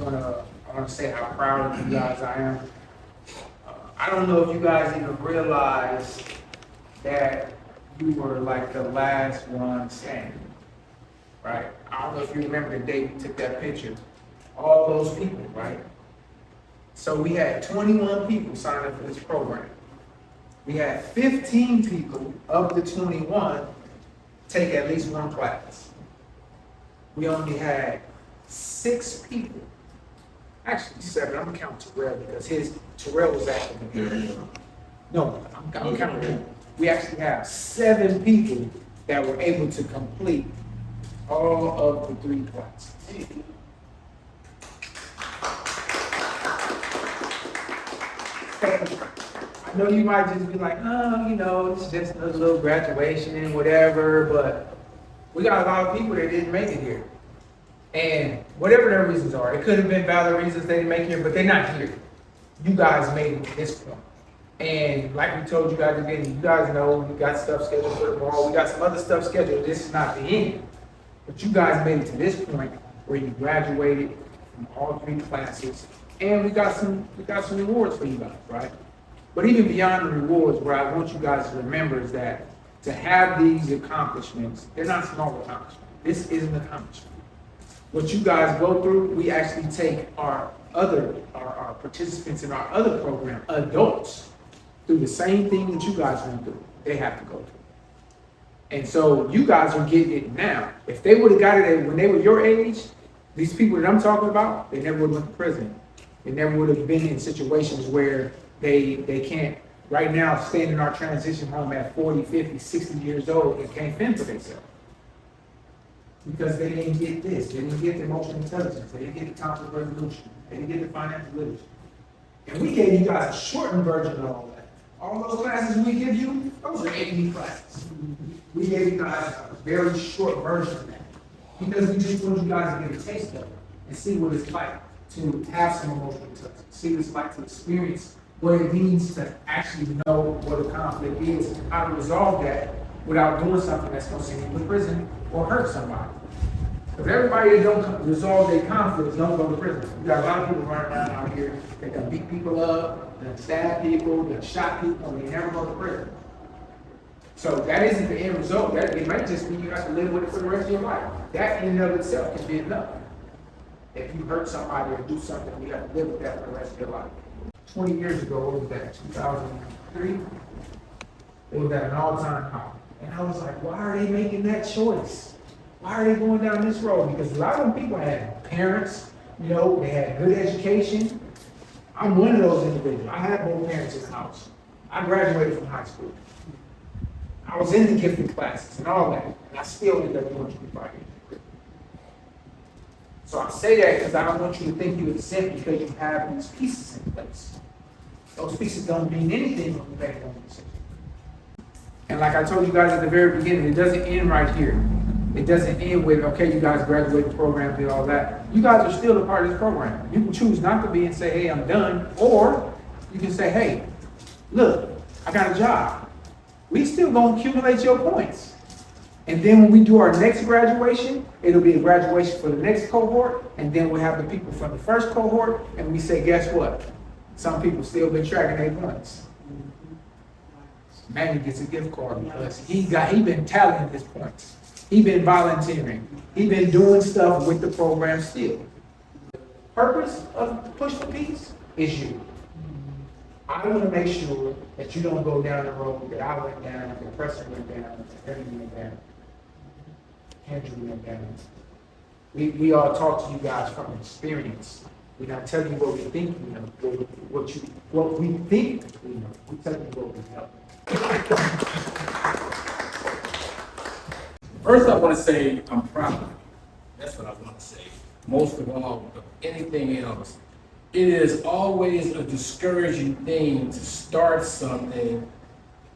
wanna say how proud of you guys I am. I don't know if you guys even realize that you were like the last one standing, right? I don't know if you remember the day we took that picture. All those people, right? So we had 21 people sign up for this program. We had 15 people of the 21 take at least one class. We only had 6 people, actually 7. I'm gonna count Terrell because Terrell was actually here. No, I'm counting him. We actually have 7 people that were able to complete all of the 3 classes. I know you might just be like, oh, it's just a little graduation, whatever, but we got a lot of people that didn't make it here. And whatever their reasons are, it could have been valid reasons they didn't make it here, but they're not here. You guys made it to this point. And like we told you guys at the beginning, you guys know we got stuff scheduled for tomorrow. We got some other stuff scheduled. This is not the end. But you guys made it to this point where you graduated from all 3 classes. And we got some rewards for you guys, right? But even beyond the rewards, what I want you guys to remember is that to have these accomplishments, they're not small accomplishments. This is an accomplishment. What you guys go through, we actually take our participants in our other program, adults, through the same thing that you guys went through. They have to go through. And so you guys are getting it now. If they would have got it when they were your age, these people that I'm talking about, they never would have went to prison. They never would have been in situations where they can't, right now, stand in our transition home at 40, 50, 60 years old and can't fend for themselves. Because they didn't get this. They didn't get the emotional intelligence. They didn't get the conflict resolution. They didn't get the financial literacy. And we gave you guys a shortened version of all that. All those classes we give you, those are 8-week classes. We gave you guys a very short version of that. Because we just want you guys to get a taste of it and see what it's like to have some emotional intelligence. See what it's like to experience what it means to actually know what a conflict is and how to resolve that without doing something that's going to send you to prison or hurt somebody. Because everybody that don't resolve their conflicts don't go to prison. We got a lot of people running around out here that can beat people up, that stab people, that shot people, and they never go to prison. So that isn't the end result. That it might just be you have to live with it for the rest of your life. That in and of itself can be enough. If you hurt somebody or do something, you have to live with that for the rest of your life. 20 years ago, what was that, 2003? It was at an all-time high. And I was like, why are they making that choice? Why are they going down this road? Because a lot of them people had parents, they had good education. I'm one of those individuals. I had both parents in the house. I graduated from high school. I was in the gifted classes and all that, and I still ended up doing 25 years. So I say that because I don't want you to think you're exempt because you have these pieces in place. Those pieces don't mean anything when you make one decision. And like I told you guys at the very beginning, it doesn't end right here. It doesn't end with, okay, you guys graduated the program, did all that. You guys are still a part of this program. You can choose not to be and say, hey, I'm done. Or you can say, hey, look, I got a job. We still gonna accumulate your points. And then when we do our next graduation, it'll be a graduation for the next cohort, and then we'll have the people from the first cohort, and we say, guess what? Some people still been tracking their points. Manny gets a gift card because he been tallying his points. He been volunteering. He been doing stuff with the program still. The purpose of Push for Peace is you. I want to make sure that you don't go down the road that I went down, that Preston went down, that Henry went down, Andrew went down. We all talk to you guys from experience. We're not telling you what we think we know, what we think we know. We tell you what we know. First, I want to say I'm proud of you. That's what I want to say. Most of all, of anything else, it is always a discouraging thing to start something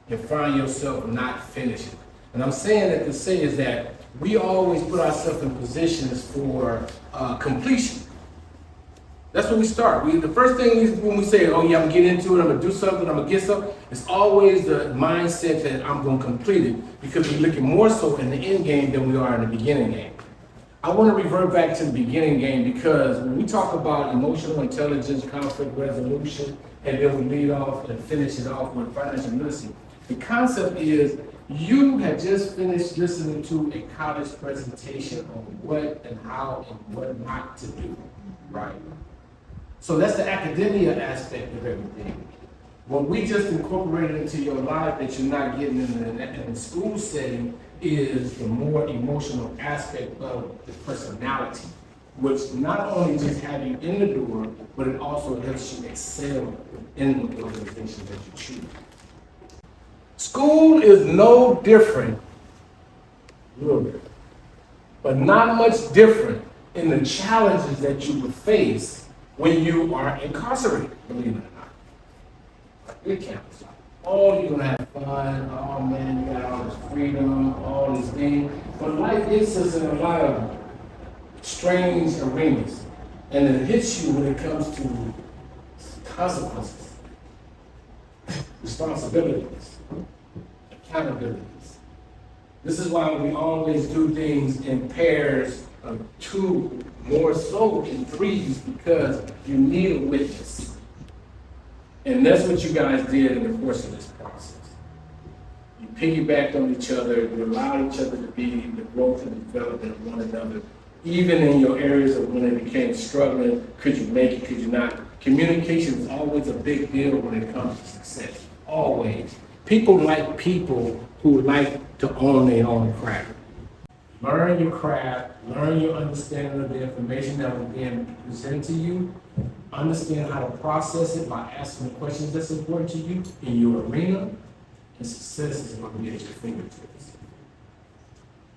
and find yourself not finishing. And I'm saying that to say is that we always put ourselves in positions for completion. That's when we start. The first thing is when we say, oh yeah, I'm gonna get into it, I'm gonna do something, I'm gonna get something, it's always the mindset that I'm gonna complete it because we're looking more so in the end game than we are in the beginning game. I want to revert back to the beginning game because when we talk about emotional intelligence, conflict resolution, and then we lead off and finish it off with financial literacy, the concept is you had just finished listening to a college presentation on what and how and what not to do, right? So that's the academia aspect of everything. What we just incorporated into your life that you're not getting in the school setting is the more emotional aspect of the personality, which not only just have you in the door, but it also helps you excel in the organization that you choose. School is no different, but not much different in the challenges that you would face when you are incarcerated, believe it or not. It counts. Oh, you're gonna have fun. Oh man, you got all this freedom, all these things. But life hits us in a lot of strange arenas, and it hits you when it comes to consequences, responsibilities, accountabilities. This is why we always do things in pairs of two, more so in threes, because you need a witness. And that's what you guys did in the course of this process. You piggybacked on each other, you allowed each other to be the growth and development of one another, even in your areas of when it became struggling. Could you make it, could you not? Communication is always a big deal when it comes to success, always. People like people who like to own their own craft. Learn your craft, learn your understanding of the information that was being presented to you, understand how to process it by asking the questions that's important to you in your arena, and success is going to be at your fingertips.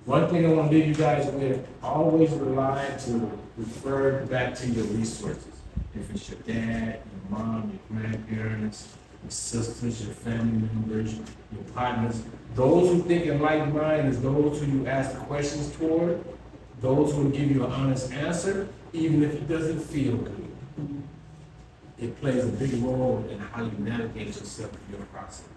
One thing I want to leave you guys with, always rely to refer back to your resources. If it's your dad, your mom, your grandparents, your sisters, your family members, your partners, those who think in like mind is those who you ask the questions toward, those who will give you an honest answer, even if it doesn't feel good. It plays a big role in how you navigate yourself through your process.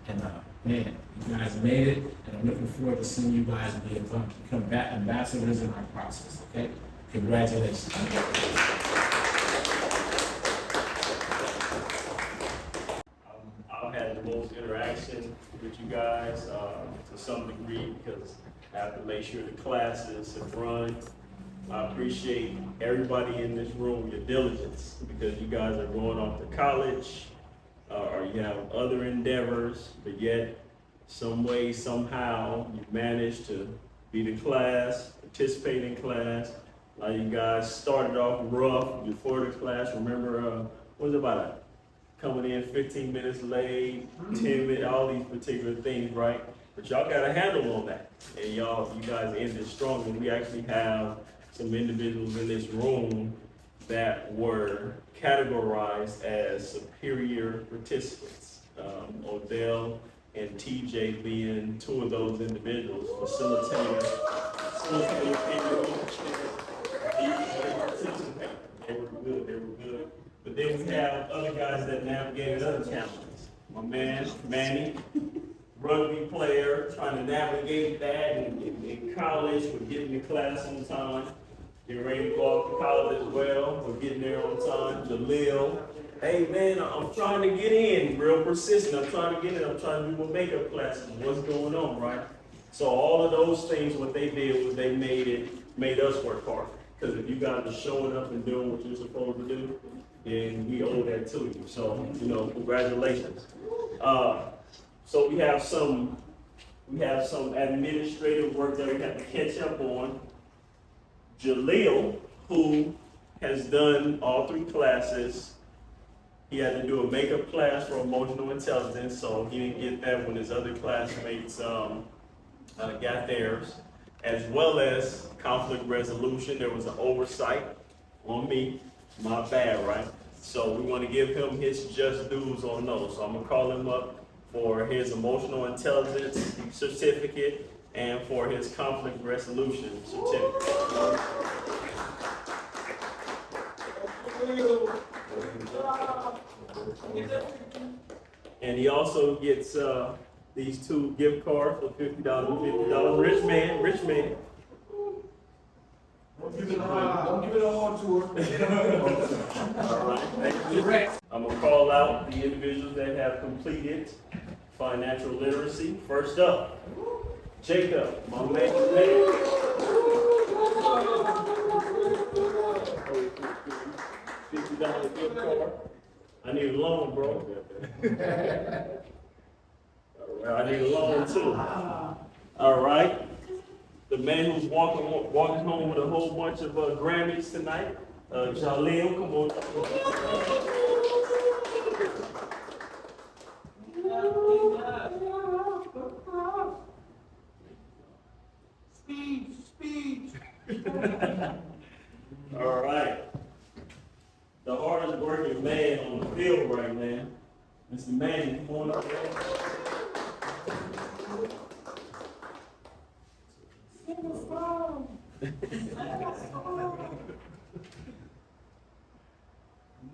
And man, you guys made it, and I'm looking forward to seeing you guys become ambassadors in our process, okay? Congratulations. I've had the most interaction with you guys to some degree because I have to make sure the classes have run. I appreciate everybody in this room, your diligence, because you guys are going off to college or you have other endeavors, but yet some way, somehow, you managed to be the class, participate in class. You guys started off rough before the class. Remember, what was it about coming in 15 minutes late, 10 minutes, all these particular things, right? But y'all got a handle on that. And you guys ended strong. And we actually have some individuals in this room that were categorized as superior participants. Odell and TJ being two of those individuals, facilitators. They were good. But then we have other guys that navigated other challenges. My man, Manny, rugby player, trying to navigate that in college, we're getting to class on time. Getting ready to go off to college as well, we're getting there on time. Jaleel, hey man, I'm trying to get in, real persistent. I'm trying to get in, I'm trying to do my makeup classes. What's going on, right? So all of those things, what they did was they made us work hard. Because if you guys are showing up and doing what you're supposed to do, then we owe that to you. So, congratulations. So we have some administrative work that we have to catch up on. Jaleel, who has done all 3 classes, he had to do a makeup class for emotional intelligence, so he didn't get that when his other classmates got theirs, as well as conflict resolution. There was an oversight on me, my bad, right? So we want to give him his just dues on those. So I'm gonna call him up for his emotional intelligence certificate and for his conflict resolution certificate. And he also gets these 2 gift cards for $50 and $50. Rich man. home tour. All right, thank you. I'm gonna call out the individuals that have completed financial literacy. First up, Jacob, my man. $50 gift card. I need a loan, bro. All right, I need a loan too. All right. The man who's walking home with a whole bunch of Grammys tonight, Jaleel, come on. Speech. All right. The hardest working man on the field right now, Mr. Manny, come on up there.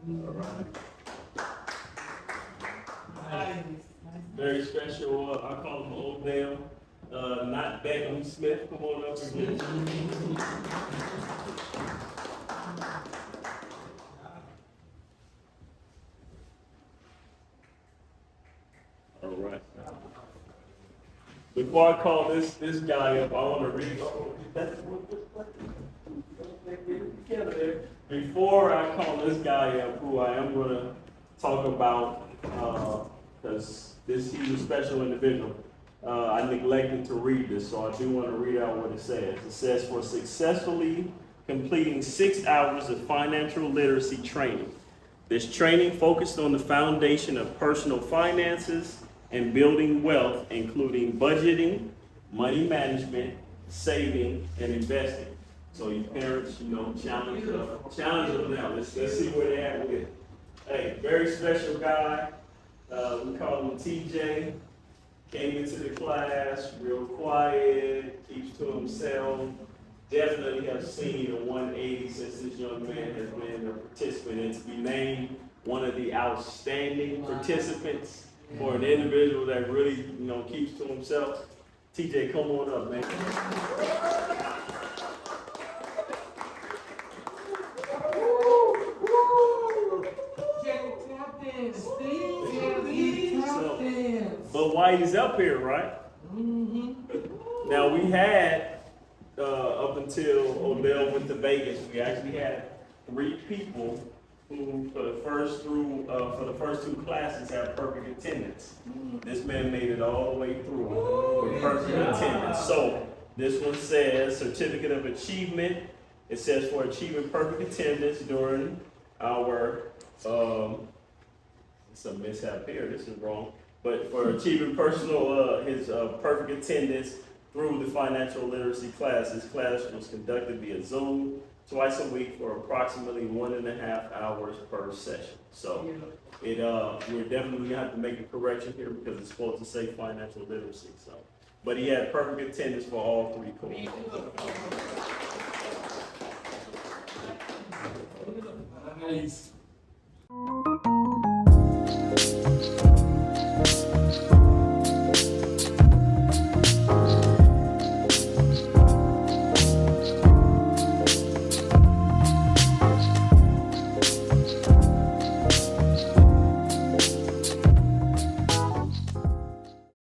All right. Very special, I call him Odell, not Beckham Smith, come on up here. All right. Before I call this guy up, I want to read. Before I call this guy up, who I am going to talk about, because he's a special individual. I neglected to read this, so I do want to read out what it says. It says, for successfully completing 6 hours of financial literacy training. This training focused on the foundation of personal finances and building wealth, including budgeting, money management, saving, and investing. So you parents, challenge them now. Let's see where they're at with it. Hey, very special guy. We call him TJ. Came into the class, real quiet, keeps to himself. Definitely have seen a 180 since this young man has been a participant, and to be named one of the outstanding participants for an individual that really, keeps to himself. TJ, come on up, man. But while he's up here, right? Now we had, up until Odell went to Vegas, we actually had 3 people who, for the first 2 classes, had perfect attendance. This man made it all the way through with perfect attendance. So this one says certificate of achievement. It says for achieving perfect attendance during our it's a mishap here. This is wrong. But for achieving his perfect attendance through the financial literacy class. This class was conducted via Zoom twice a week for approximately 1.5 hours per session. So we're definitely gonna have to make a correction here because it's supposed to say financial literacy. So, but he had perfect attendance for all 3 courses. Nice.